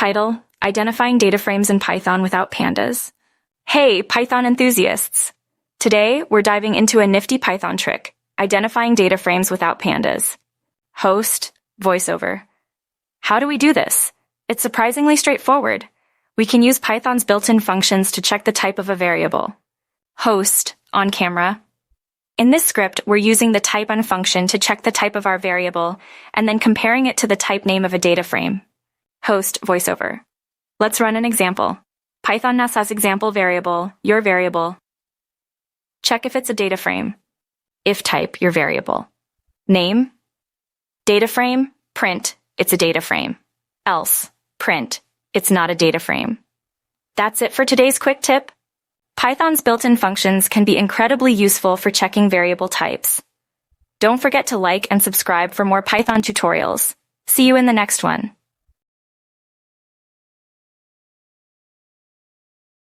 Title: Identifying Data Frames in Python Without Pandas. Hey, Python enthusiasts! Today, we're diving into a nifty Python trick, identifying data frames without pandas. Host, voiceover. How do we do this? It's surprisingly straightforward. We can use Python's built-in functions to check the type of a variable. Host, on camera. In this script, we're using the typeOn function to check the type of our variable, and then comparing it to the type name of a data frame. Host, voiceover. Let's run an example. Python now says example variable, your variable. Check if it's a data frame. If type, your variable. Name. Data frame, print, it's a data frame. Else, print, it's not a data frame. That's it for today's quick tip. Python's built-in functions can be incredibly useful for checking variable types. Don't forget to like and subscribe for more Python tutorials. See you in the next one.